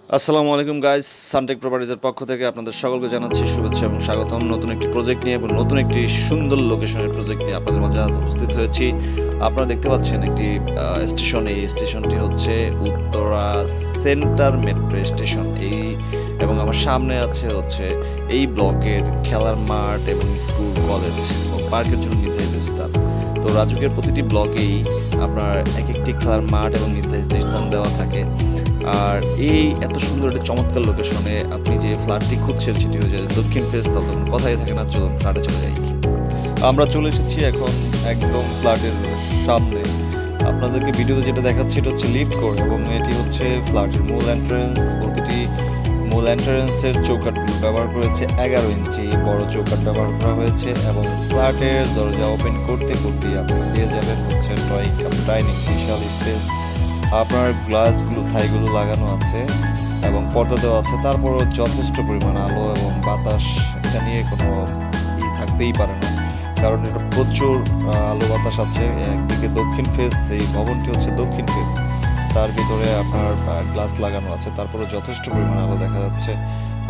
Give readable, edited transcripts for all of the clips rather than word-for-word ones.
আসসালামু আলাইকুম guys, Suntech প্রপার্টিজের পক্ষ থেকে আপনাদের সকলকে জানাচ্ছি শুভেচ্ছা এবং স্বাগতম। নতুন একটি প্রজেক্ট নিয়ে এবং নতুন একটি সুন্দর লোকেশনের প্রজেক্ট নিয়ে আপনাদের মাঝে উপস্থিত হয়েছি। আপনারা দেখতে পাচ্ছেন একটি স্টেশন। এই স্টেশনটি হচ্ছে উত্তরা সেন্টার মেট্রো স্টেশন। এবং আমার সামনে আছে হচ্ছে এই ব্লকের খেলার মাঠ এবং স্কুল, কলেজ ও পার্কের জন্য নির্ধারিত স্থান। তো রাজুকের প্রতিটি ব্লকেই আপনার এক একটি খেলার মাঠ এবং নির্ধারিত স্থান দেওয়া থাকে। আর এই এত সুন্দর একটা চমৎকার লোকেশনে আপনি যে ফ্ল্যাটটি খুঁজছেন সেটি হয়ে যায় দক্ষিণ ফেস। তখন কথাই থাকে না, চলুন ফ্ল্যাটে চলে যাই। আমরা চলে এসেছি এখন একদম ফ্ল্যাটের সামনে। আপনাদেরকে ভিডিওতে যেটা দেখাচ্ছি এটা হচ্ছে লিফট কোড এবং এটি হচ্ছে ফ্ল্যাটের মূল এন্ট্রান্স। প্রতিটি মূল এন্ট্রান্সের চৌকাঠগুলো ব্যবহার করেছে 11 ইঞ্চি বড় চৌকাঠ ব্যবহার করা হয়েছে এবং ফ্ল্যাটের দরজা ওপেন করতে করতেই আপনি পেয়ে যাবেন হচ্ছে ড্রয়িং কাম ডাইনিং বিশাল স্পেস। আপনার গ্লাসগুলো থাইগুলো লাগানো আছে এবং পর্দা দেওয়া আছে। তারপরও যথেষ্ট পরিমাণ আলো এবং বাতাস, এটা নিয়ে কোনো থাকতেই পারে না, কারণ এটা প্রচুর আলো বাতাস আছে। একদিকে দক্ষিণ ফেস, এই ভবনটি হচ্ছে দক্ষিণ ফেস, তার ভিতরে আপনার গ্লাস লাগানো আছে, তারপরে যথেষ্ট পরিমাণ আলো দেখা যাচ্ছে।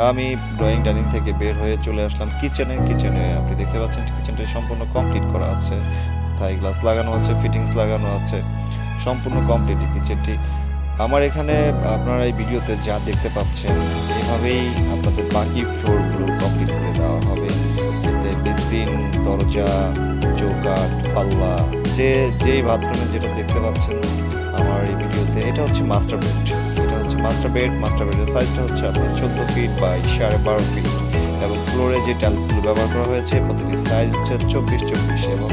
আমি ড্রয়িং ডাইনিং থেকে বের হয়ে চলে আসলাম কিচেনে। আপনি দেখতে পাচ্ছেন কিচেনটি সম্পূর্ণ কমপ্লিট করা আছে, থাই গ্লাস লাগানো আছে, ফিটিংস লাগানো আছে, সম্পূর্ণ কমপ্লিট কিচেনটি। আমার এখানে আপনারা এই ভিডিওতে যা দেখতে পাচ্ছেন এভাবেই আপনাদের বাকি ফ্লোরগুলো কমপ্লিট করে দেওয়া হবে। এতে বেসিন, দরজা, চৌকাঠ, পাল্লা, যেই বাথরুমে যেটা দেখতে পাচ্ছেন আমার এই ভিডিওতে, এটা হচ্ছে মাস্টার বেড। মাস্টার বেডের সাইজটা হচ্ছে আপনার 14 ফিট বাই 12.5 ফিট এবং ফ্লোরে যে টাইলসগুলো ব্যবহার করা হয়েছে প্রতিটি সাইজ হচ্ছে 24 এবং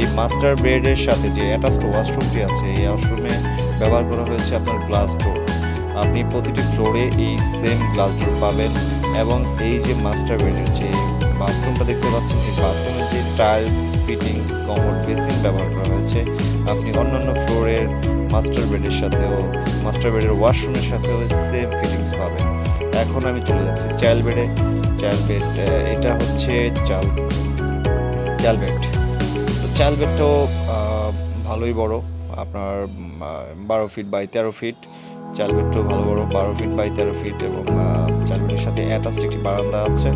এই মাস্টার বেডের সাথে যে অ্যাটাচড ওয়াশরুমটি আছে এই ওয়াশরুমে ব্যবহার করা হয়েছে আপনার গ্লাস ডোর। আপনি প্রতিটি ফ্লোরে এই সেম গ্লাস ডোর পাবেন এবং এই যে মাস্টার বেডের যে বাথরুমটা দেখতে পাচ্ছেন, এই বাথরুমের যে টাইলস, ফিটিংস, কমোড, বেসিন ব্যবহার করা হয়েছে আপনি অন্যান্য ফ্লোরের মাস্টার বেডের সাথেও, মাস্টার বেডের ওয়াশরুমের সাথেও সেম ফিটিংস পাবেন। এখন আমি চলে যাচ্ছি চাইল্ড বেড। এটা হচ্ছে চাইল্ড বেড। তো চাইল্ড বেডটাও ভালোই বড়, আপনার 12 ফিট বাই 13 ফিট। চাইল্ড বেডটাও ভালো বড়, 12 ফিট বাই 13 ফিট এবং চাইল্ড বেডের সাথে অ্যাটাচড একটি বারান্দা আছে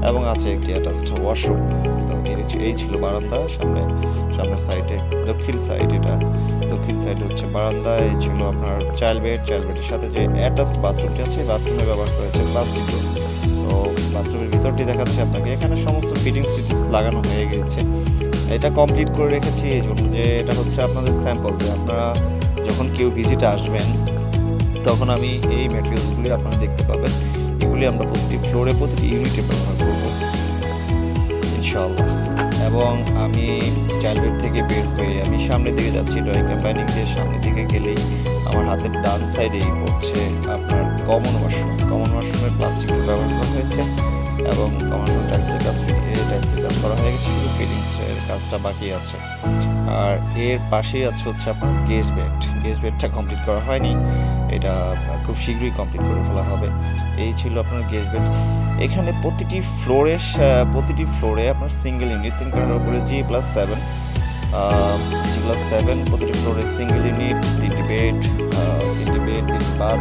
এবং আছে একটি অ্যাটাচড ওয়াশরুম। তো এই ছিল বারান্দা। সামনের সাইডে দক্ষিণ সাইডে হচ্ছে বারান্দা। এই ছিল আপনার চাইল্ড বেডের সাথে যে অ্যাটাচড বাথরুমটি আছে বাথরুমে ব্যবহার করেছে প্লাস্টিক ডোর। তো বাথরুমের ভিতরটি দেখাচ্ছে আপনাকে। এখানে সমস্ত ফিটিংস লাগানো হয়ে গেছে। এটা কমপ্লিট করে রেখেছি এই জন্য যে এটা হচ্ছে আপনাদের স্যাম্পল, যে আপনারা যখন কেউ ভিজিটে আসবেন তখন আমি এই ম্যাটেরিয়ালসগুলি আপনারা দেখতে পাবেন। এগুলি আমরা প্রতিটি ফ্লোরে প্রতিটি ইউনিটে ব্যবহার করব ইনশাআল্লাহ। এবং আমি চাইল্ড বেড থেকে বের হয়ে আমি সামনের দিকে যাচ্ছি। ড্রয়িং কাম ডাইনিং দিয়ে সামনের দিকে গেলেই আমার হাতের ডান সাইডেই হচ্ছে আপনার কমন ওয়াশরুমের প্লাস্টিক ব্যবহার করা হয়েছে এবং কমন টাইলসের কাজ করা হয়ে গেছে, শুধু ফিটিংসের কাজটা বাকি আছে। আর এর পাশেই আছে হচ্ছে আপনার গেস্ট বেডটা কমপ্লিট করা হয়নি, এটা খুব শীঘ্রই কমপ্লিট করে ফেলা হবে। এই ছিল আপনার গেস্ট বেড। এখানে প্রতিটি ফ্লোরে আপনার সিঙ্গেল ইউনিট 3 কাঠার উপরে G+7 প্রতিটি ফ্লোরে সিঙ্গেল ইউনিট, 3টি বেড,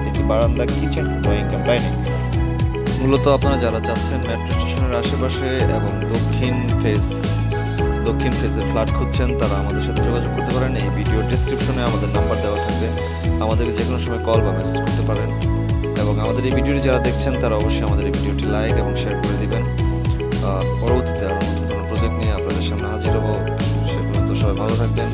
3টি বারান্দা, কিচেন, ড্রয়িং কাম ডাইনিং। মূলত আপনারা যারা চাচ্ছেন মেট্রো স্টেশনের আশেপাশে এবং দক্ষিণ ফেজের ফ্ল্যাট খুঁজছেন তারা আমাদের সাথে যোগাযোগ করতে পারেন। এই ভিডিও ডেসক্রিপশনে আমাদের নাম্বার দেওয়া থাকবে, আমাদেরকে যে কোনো সময় কল বা মেসেজ করতে পারেন। এবং আমাদের এই ভিডিওটি যারা দেখছেন তারা অবশ্যই আমাদের এই ভিডিওটি লাইক এবং শেয়ার করে দিবেন। পরবর্তীতে আরও নতুন কোনো প্রজেক্ট নিয়ে আপনাদের সামনে হাজির হব। সে পর্যন্ত সবাই ভালো থাকবেন।